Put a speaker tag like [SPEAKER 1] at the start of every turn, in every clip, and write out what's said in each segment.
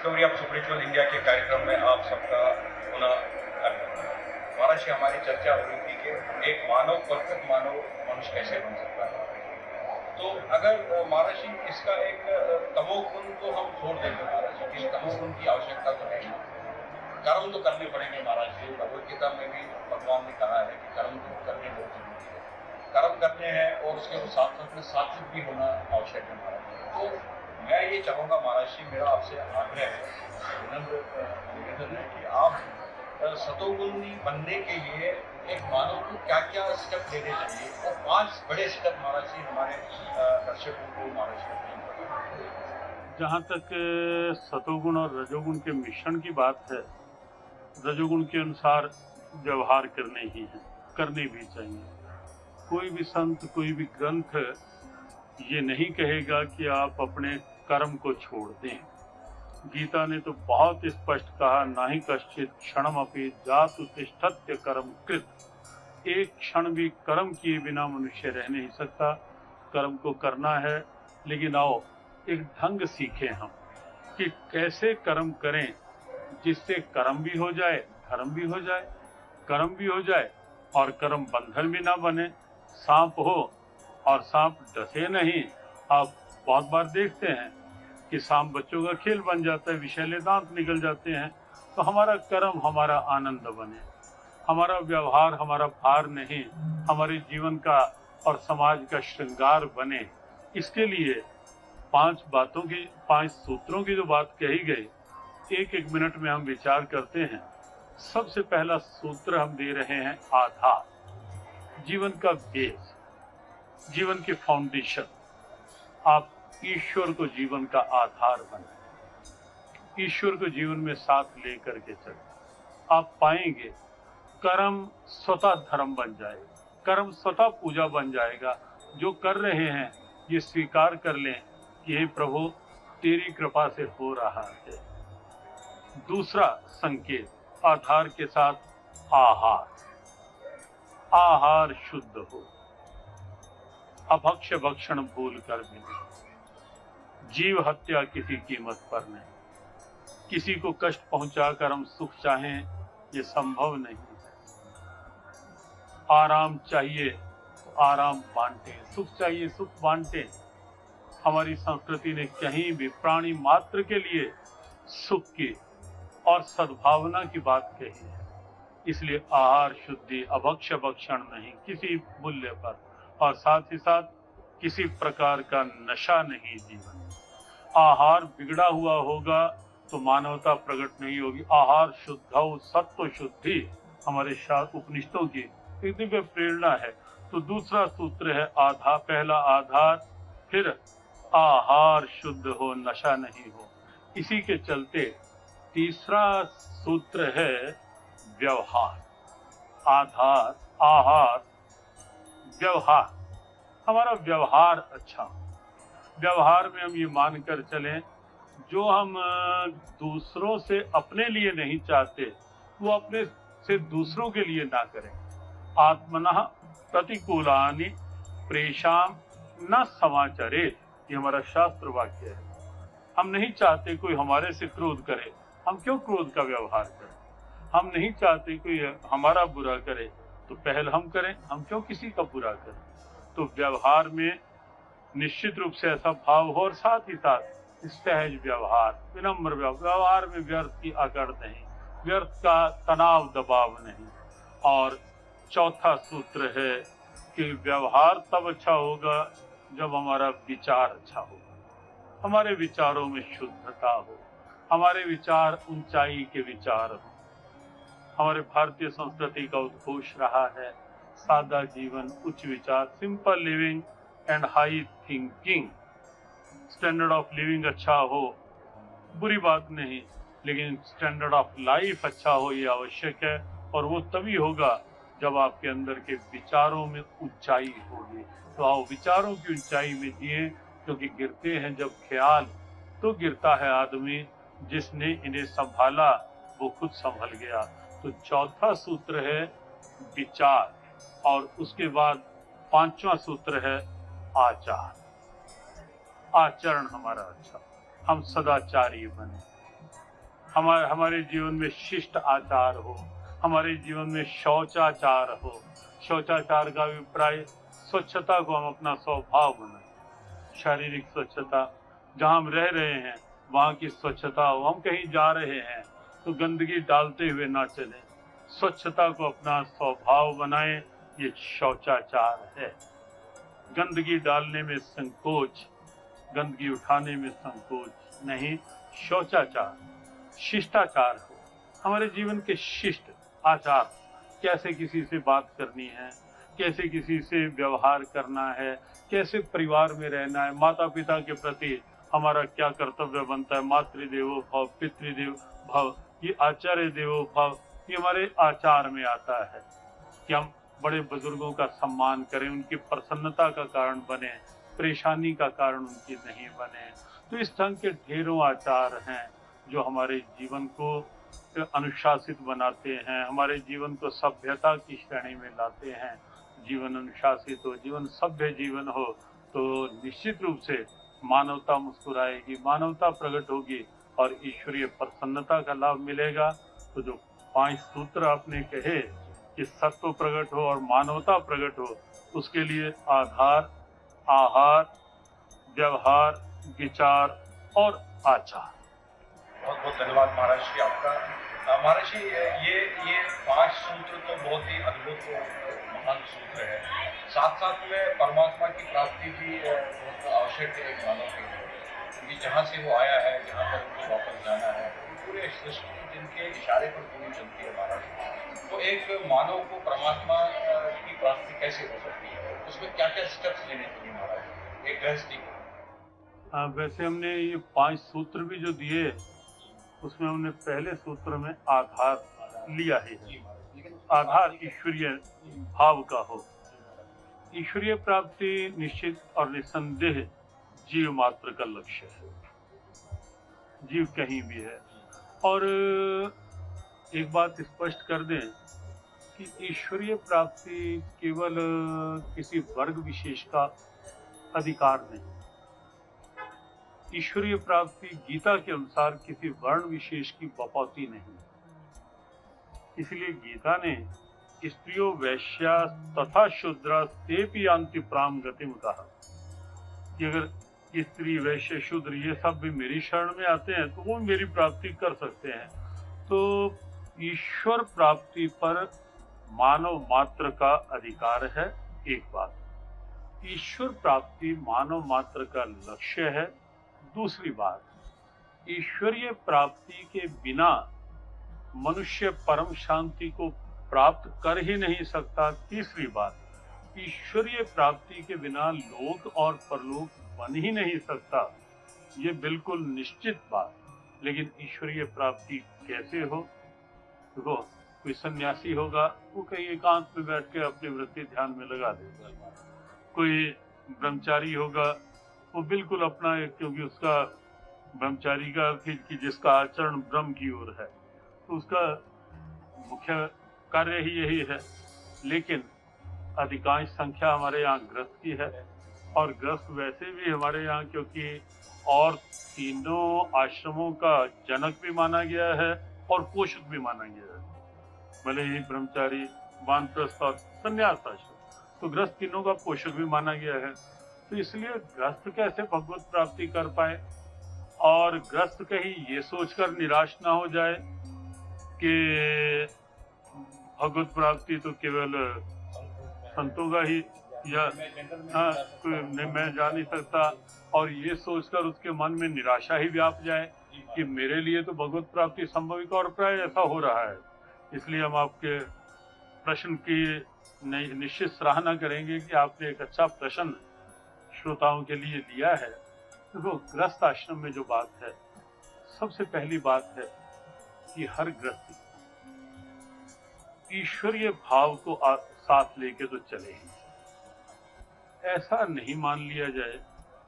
[SPEAKER 1] Discovery of spiritual India के कार्यक्रम में आप सबका पुनः स्वागत है। महाराज जी, हमारी चर्चा हो रही थी कि एक मानव परफेक्ट मानव मनुष्य कैसे बन सकता है। तो अगर महाराज जी इसका एक तमोगुण को हम छोड़ देंगे, महाराज जी इस तमोगुण की आवश्यकता तो है, कर्म तो करने पड़ेंगे। महाराज जी भगवद गीता में भी भगवान ने कहा है कि कर्म तो करने बहुत जरूरी है, कर्म करने हैं और उसके साथ साथ में सात्विक भी होना आवश्यक है। महाराज जी तो मैं ये चाहूँगा महाराज जी, मेरा आपसे आग्रह है, विनम्र निवेदन है कि आप सतोगुणी बनने के लिए एक मानव को क्या क्या स्टेप लेने चाहिए, और 5 बड़े स्टेप महाराज जी हमारे दर्शकों को महाराज जी बताएं।
[SPEAKER 2] जहाँ तक सतोगुण और रजोगुण के मिश्रण की बात है, रजोगुण के अनुसार व्यवहार करने ही है, करने भी चाहिए। कोई भी संत, कोई भी ग्रंथ ये नहीं कहेगा कि आप अपने कर्म को छोड़ दें। गीता ने तो बहुत स्पष्ट कहा, नाहि कश्चित क्षणमपि जातु तिष्ठत्य कर्म कृत। एक क्षण भी कर्म किए बिना मनुष्य रह नहीं सकता। कर्म को करना है, लेकिन आओ एक ढंग सीखें हम कि कैसे कर्म करें जिससे कर्म भी हो जाए, धर्म भी हो जाए, कर्म भी हो जाए और कर्म बंधन भी ना बने। सांप हो और सांप डसे नहीं। आप बहुत बार देखते हैं कि सांप बच्चों का खेल बन जाता है, विषैले दांत निकल जाते हैं। तो हमारा कर्म हमारा आनंद बने, हमारा व्यवहार हमारा भार नहीं, हमारे जीवन का और समाज का श्रृंगार बने। इसके लिए 5 सूत्रों की जो बात कही गई, एक एक मिनट में हम विचार करते हैं। सबसे पहला सूत्र हम दे रहे हैं आधार, जीवन का बेस, जीवन की फाउंडेशन। आप ईश्वर को जीवन का आधार बने, ईश्वर को जीवन में साथ लेकर के चले। आप पाएंगे कर्म स्वतः धर्म बन जाएगा, कर्म स्वतः पूजा बन जाएगा। जो कर रहे हैं ये स्वीकार कर लें कि हे प्रभु तेरी कृपा से हो रहा है। दूसरा संकेत आधार के साथ आहार, आहार शुद्ध हो, अभक्ष्य भक्षण भूल कर भी नहीं, जीव हत्या किसी कीमत पर नहीं, किसी को कष्ट पहुंचाकर हम सुख चाहें ये संभव नहीं है। आराम चाहिए तो आराम बांटे, सुख चाहिए सुख बांटे। हमारी संस्कृति ने कहीं भी प्राणी मात्र के लिए सुख की और सद्भावना की बात कही है। इसलिए आहार शुद्धि, अभक्ष्य भक्षण नहीं किसी मूल्य पर, और साथ ही साथ किसी प्रकार का नशा नहीं जीवन में। आहार बिगड़ा हुआ होगा तो मानवता प्रकट नहीं होगी। आहार शुद्ध सत्व शुद्धि हमारे शास्त्र उपनिषदों की एक दिव्य प्रेरणा है। तो दूसरा सूत्र है आधार, पहला आधार, फिर आहार शुद्ध हो, नशा नहीं हो। इसी के चलते तीसरा सूत्र है व्यवहार, आधार, आहार, व्यवहार। हमारा व्यवहार अच्छा हो। व्यवहार में हम ये मानकर चलें, जो हम दूसरों से अपने लिए नहीं चाहते वो अपने से दूसरों के लिए ना करें। आत्मनः प्रतिकूलानि प्रेषाम न समाचरेत, ये हमारा शास्त्र वाक्य है। हम नहीं चाहते कोई हमारे से क्रोध करे, हम क्यों क्रोध का व्यवहार करें। हम नहीं चाहते कोई हमारा बुरा करे, तो पहल हम करें, हम क्यों किसी का बुरा करें। तो व्यवहार में निश्चित रूप से ऐसा भाव हो, और साथ ही साथ सहज व्यवहार, विनम्र व्यवहार में व्यर्थ की अकड़ नहीं, व्यर्थ का तनाव दबाव नहीं। और चौथा सूत्र है कि व्यवहार तब अच्छा होगा जब हमारा विचार अच्छा होगा, हमारे विचारों में शुद्धता हो, हमारे विचार ऊंचाई के विचार हो। हमारे भारतीय संस्कृति का उद्घोष रहा है सादा जीवन, उच्च विचार, simple living and high thinking. Standard of living अच्छा हो, बुरी बात नहीं, लेकिन स्टैंडर्ड ऑफ लाइफ अच्छा हो ये आवश्यक है। और वो तभी होगा जब आपके अंदर के विचारों में ऊंचाई होगी। तो आओ विचारों की ऊंचाई में जिए, क्योंकि गिरते हैं जब ख्याल तो गिरता है आदमी, जिसने इन्हें संभाला वो खुद संभल गया। तो चौथा सूत्र है विचार, और उसके बाद 5वां सूत्र है आचार, आचरण हमारा अच्छा, हम सदाचारी बने। हमारे जीवन में शिष्ट आचार हो, हमारे जीवन में शौचाचार हो। शौचाचार का अभिप्राय स्वच्छता को हम अपना स्वभाव बनाएं। शारीरिक स्वच्छता, जहाँ हम रह रहे हैं वहाँ की स्वच्छता हो। हम कहीं जा रहे हैं तो गंदगी डालते हुए ना चलें, स्वच्छता को अपना स्वभाव बनाएं। ये शौचाचार है। गंदगी डालने में संकोच, गंदगी उठाने में संकोच नहीं, शौचाचार, शिष्टाचार हो। हमारे जीवन के शिष्ट आचार, कैसे किसी से बात करनी है, कैसे किसी से व्यवहार करना है, कैसे परिवार में रहना है, माता पिता के प्रति हमारा क्या कर्तव्य बनता है, मातृदेवो भव, पितृदेव भव, ये आचार्य देवो भव, ये हमारे आचार में आता है कि हम बड़े बुजुर्गों का सम्मान करें, उनकी प्रसन्नता का कारण बने, परेशानी का कारण उनकी नहीं बने। तो इस ढंग के ढेरों आचार हैं जो हमारे जीवन को अनुशासित बनाते हैं, हमारे जीवन को सभ्यता की श्रेणी में लाते हैं। जीवन अनुशासित हो, जीवन सभ्य जीवन हो तो निश्चित रूप से मानवता मुस्कुराएगी, मानवता प्रकट होगी और ईश्वरीय प्रसन्नता का लाभ मिलेगा। तो जो 5 सूत्र आपने कहे कि सत्व प्रकट हो और मानवता प्रकट हो, उसके लिए आधार, आहार, व्यवहार, विचार और आचार।
[SPEAKER 1] बहुत बहुत धन्यवाद महाराज जी आपका। महाराज जी, ये 5 सूत्र तो बहुत ही अद्भुत और महान सूत्र है। साथ साथ में परमात्मा की प्राप्ति भी बहुत आवश्यक है एक मानव के लिए, क्योंकि जहाँ से वो आया है, जहाँ पर उनको वापस जाना है, पूरे सृष्टि जिनके इशारे पर पूरी चलती है महाराज। तो एक मानव को परमात्मा की प्राप्ति कैसे हो सकती है, उसमें क्या क्या स्टेप्स लेने चाहिए महाराज एक गृहस्थी को?
[SPEAKER 2] वैसे हमने ये 5 सूत्र भी जो दिए, उसमें हमने पहले सूत्र में आधार लिया है। आधार ईश्वरीय भाव का हो। ईश्वरीय प्राप्ति निश्चित और निसंदेह जीव मात्र का लक्ष्य है, जीव कहीं भी है। और एक बात स्पष्ट कर दें कि ईश्वरीय प्राप्ति केवल किसी वर्ग विशेष का अधिकार नहीं। ईश्वरीय प्राप्ति गीता के अनुसार किसी वर्ण विशेष की बपौती नहीं। इसलिए गीता ने स्त्रियों वैश्या तथा शूद्रा तेपि यान्ति प्राम गतिम कहा कि अगर स्त्री वैश्य शूद्र ये सब भी मेरी शरण में आते हैं तो वो मेरी प्राप्ति कर सकते हैं। तो ईश्वर प्राप्ति पर मानव मात्र का अधिकार है, एक बात। ईश्वर प्राप्ति मानव मात्र का लक्ष्य है, दूसरी बात। ईश्वरीय प्राप्ति के बिना मनुष्य परम शांति को प्राप्त कर ही नहीं सकता, तीसरी बात। ईश्वरीय प्राप्ति के बिना लोक और परलोक बन ही नहीं सकता, ये बिल्कुल निश्चित बात। लेकिन ईश्वरीय प्राप्ति कैसे हो? देखो, कोई सन्यासी होगा वो कहीं एकांत में बैठ के अपनी वृत्ति ध्यान में लगा देगा। कोई ब्रह्मचारी होगा वो बिल्कुल अपना, क्योंकि उसका ब्रह्मचारी का कि जिसका आचरण ब्रह्म की ओर है तो उसका मुख्य कार्य ही यही है। लेकिन अधिकांश संख्या हमारे यहाँ गृहस्थ की है, और गृहस्थ वैसे भी हमारे यहाँ क्योंकि और तीनों आश्रमों का जनक भी माना गया है और पोषक भी माना गया है, भले ही ब्रह्मचारी, वानप्रस्थ और संन्यास आश्रम, तो गृहस्थ तीनों का पोषक भी माना गया है। तो इसलिए गृहस्थ कैसे भगवत प्राप्ति कर पाए, और गृहस्थ कहीं ये सोचकर निराश ना हो जाए कि भगवत प्राप्ति तो केवल संतों का ही, या मैं जा नहीं सकता, और ये सोचकर उसके मन में निराशा ही व्याप जाए कि मेरे लिए तो भगवत प्राप्ति संभविक, और प्राय ऐसा हो रहा है। इसलिए हम आपके प्रश्न की निश्चित सराहना करेंगे कि आपने एक अच्छा प्रश्न श्रोताओं के लिए दिया है। देखो, गृहस्थ आश्रम में जो बात है, सबसे पहली बात है कि हर गृहस्थी ईश्वरीय भाव को साथ लेके तो चले ही। ऐसा नहीं मान लिया जाए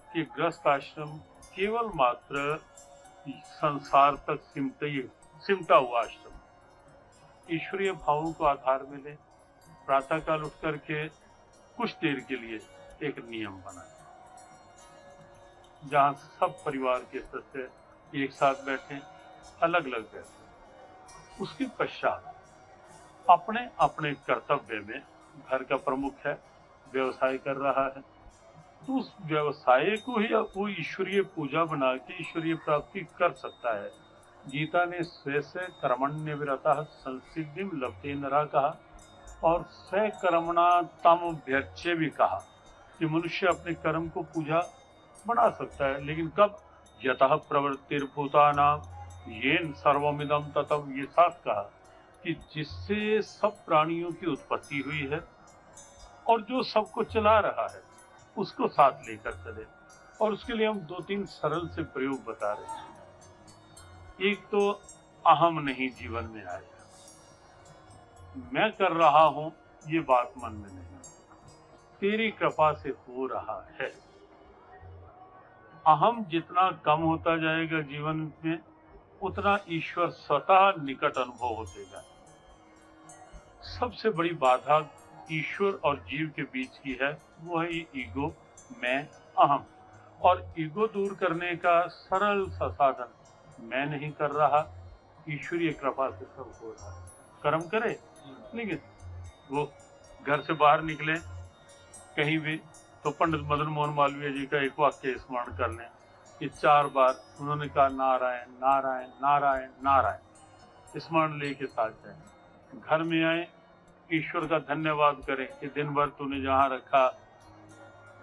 [SPEAKER 2] कि गृहस्थ आश्रम केवल मात्र संसार तक सिमटा हुआ आश्रम। ईश्वरीय भावों को आधार में ले, प्रातःकाल उठ करके कुछ देर के लिए एक नियम बनाए जहाँ सब परिवार के सदस्य एक साथ बैठें, अलग अलग रहते। उसके पश्चात अपने अपने कर्तव्य में, घर का प्रमुख है, व्यवसाय कर रहा है, तो उस व्यवसाय को ही वो ईश्वरीय पूजा बना के ईश्वरीय प्राप्ति कर सकता है। गीता ने स्वे कर्मण्य विरतः संसिद्धिम लभते नरः कहा, और स्व कर्मणा तम व्यर्च्य भी कहा कि मनुष्य अपने कर्म को पूजा बना सकता है, लेकिन कब? यतः प्रवृत्तिर्भूतानाम येन सर्वमिदं ततम्, ये साथ कहा कि जिससे सब प्राणियों की उत्पत्ति हुई है और जो सबको चला रहा है उसको साथ लेकर चले। और उसके लिए हम 2-3 सरल से प्रयोग बता रहे हैं। एक तो अहम नहीं जीवन में आएगा, मैं कर रहा हूं ये बात मन में नहीं, तेरी कृपा से हो रहा है। अहम जितना कम होता जाएगा जीवन में, उतना ईश्वर स्वतः निकट अनुभव होते जाए। सबसे बड़ी बाधा ईश्वर और जीव के बीच की है, वो है ये ईगो, मैं, अहम। और ईगो दूर करने का सरल सा साधन, मैं नहीं कर रहा, ईश्वरीय कृपा से सब हो रहा है। कर्म करे, लेकिन वो घर से बाहर निकले कहीं भी तो पंडित मदन मोहन मालवीय जी का एक वाक्य स्मरण कर लें कि 4 बार उन्होंने कहा नारायण नारायण नारायण नारायण, स्मरण लेके साथ जाए। घर में आए, ईश्वर का धन्यवाद करें कि दिन भर तूने जहाँ रखा,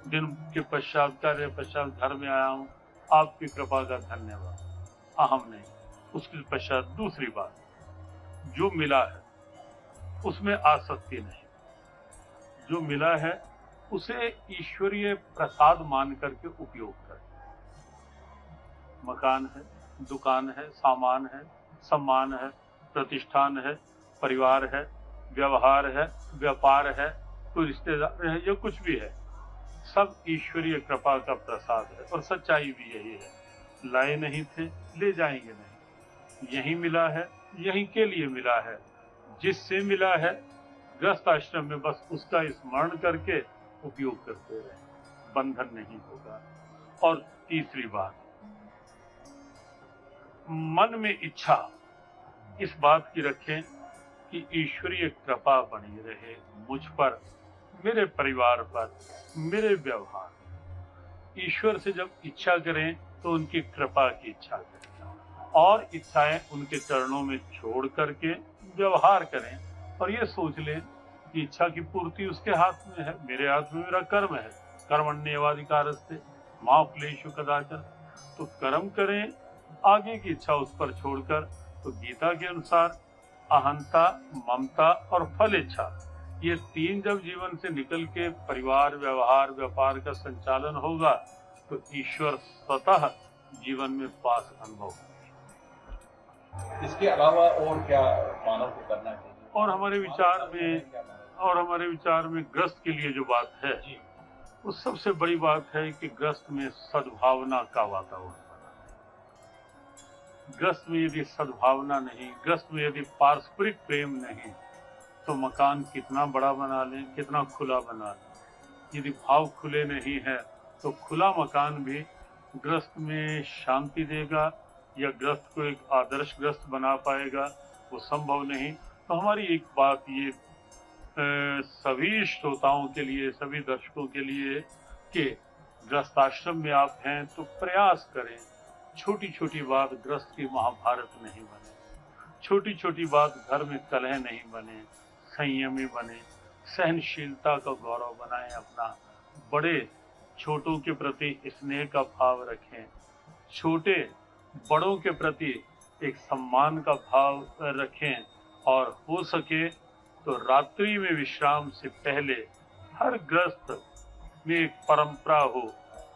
[SPEAKER 2] दिन के पश्चात कार्य पश्चात घर में आया हूँ, आपकी कृपा का धन्यवाद। अहम नहीं। उसके पश्चात दूसरी बात, जो मिला है उसमें आसक्ति नहीं, जो मिला है उसे ईश्वरीय प्रसाद मान करके उपयोग करें। मकान है, दुकान है, सामान है, सम्मान है, प्रतिष्ठान है, परिवार है, व्यवहार है, व्यापार है, कोई रिश्तेदार है, या कुछ भी है, सब ईश्वरीय कृपा का प्रसाद है। और सच्चाई भी यही है, लाए नहीं थे, ले जाएंगे नहीं, यही मिला है, यही के लिए मिला है, जिससे मिला है गृहस्थ आश्रम में बस उसका स्मरण करके उपयोग करते रहे, बंधन नहीं होगा। और तीसरी बात, मन में इच्छा इस बात की रखें कि ईश्वरीय कृपा बनी रहे मुझ पर, मेरे परिवार पर, मेरे व्यवहार। ईश्वर से जब इच्छा करें तो उनकी कृपा की इच्छा करें, और इच्छाएं उनके चरणों में छोड़ करके व्यवहार करें, और ये सोच लें कि इच्छा की पूर्ति उसके हाथ में है, मेरे हाथ में मेरा कर्म है। कर्मण्येवाधिकारस्ते मा फलेषु कदाचन। तो कर्म करें, आगे की इच्छा उस पर छोड़कर। तो गीता के अनुसार अहंता, ममता और फल इच्छा, ये 3 जब जीवन से निकल के परिवार, व्यवहार, व्यापार का संचालन होगा तो ईश्वर स्वतः जीवन में पास अनुभव होगा।
[SPEAKER 1] इसके अलावा और क्या मानव को करना चाहिए?
[SPEAKER 2] और हमारे विचार में गृहस्थ के लिए जो बात है, वो सबसे बड़ी बात है कि गृहस्थ में सद्भावना का वातावरण बना है। गृहस्थ में यदि सद्भावना नहीं, गृहस्थ में यदि पारस्परिक प्रेम नहीं, तो मकान कितना बड़ा बना लें, कितना खुला बना लें, यदि भाव खुले नहीं है तो खुला मकान भी गृहस्थ में शांति देगा या गृहस्थ को एक आदर्श गृहस्थ बना पाएगा, वो संभव नहीं। तो हमारी एक बात ये सभी श्रोताओं के लिए, सभी दर्शकों के लिए कि गृहस्थाश्रम में आप हैं तो प्रयास करें, छोटी छोटी बात गृहस्थ की महाभारत नहीं बने, छोटी छोटी बात घर में कलह नहीं बने, संयमी बने, सहनशीलता का गौरव बनाएं अपना, बड़े छोटों के प्रति स्नेह का भाव रखें, छोटे बड़ों के प्रति एक सम्मान का भाव रखें, और हो सके तो रात्रि में विश्राम से पहले हर गृहस्थ में एक परंपरा हो,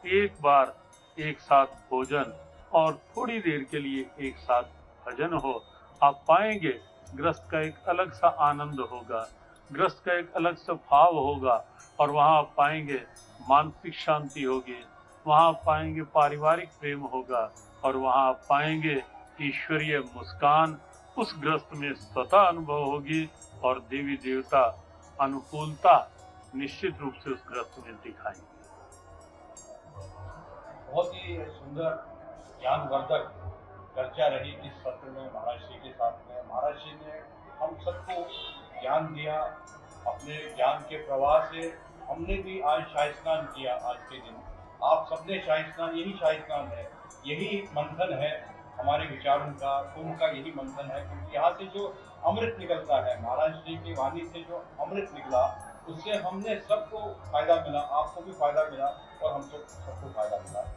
[SPEAKER 2] एक बार एक साथ भोजन और थोड़ी देर के लिए एक साथ भजन हो। आप पाएंगे गृहस्थ का एक अलग सा आनंद होगा, गृहस्थ का एक अलग सा भाव होगा, और वहाँ आप पाएंगे मानसिक शांति होगी, वहाँ आप पाएंगे पारिवारिक प्रेम होगा, और वहाँ आप पाएंगे ईश्वरीय मुस्कान उस गृहस्थ में स्वतः अनुभव होगी, और देवी देवता अनुकूलता निश्चित रूप से उस गृहस्थ में दिखाएंगे।
[SPEAKER 1] बहुत ही सुंदर ज्ञानवर्धक चर्चा रही इस सत्र में महाराज श्री के साथ में। महाराज श्री ने हम सबको ज्ञान दिया, अपने ज्ञान के प्रवाह से हमने भी आज शाही स्नान किया। आज के दिन आप सबने शाही स्नान, यही शाही स्नान है, यही मंथन है हमारे विचारों का, कुंभ का यही मंथन है। क्योंकि यहाँ से जो अमृत निकलता है, महाराज श्री की वाणी से जो अमृत निकला, उससे हमने सबको फायदा मिला, आपको भी फायदा मिला और हम सबको फायदा मिला।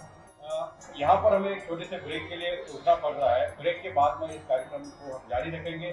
[SPEAKER 1] यहाँ पर हमें एक छोटे से ब्रेक के लिए रुकना पड़ रहा है। ब्रेक के बाद में इस कार्यक्रम को हम जारी रखेंगे।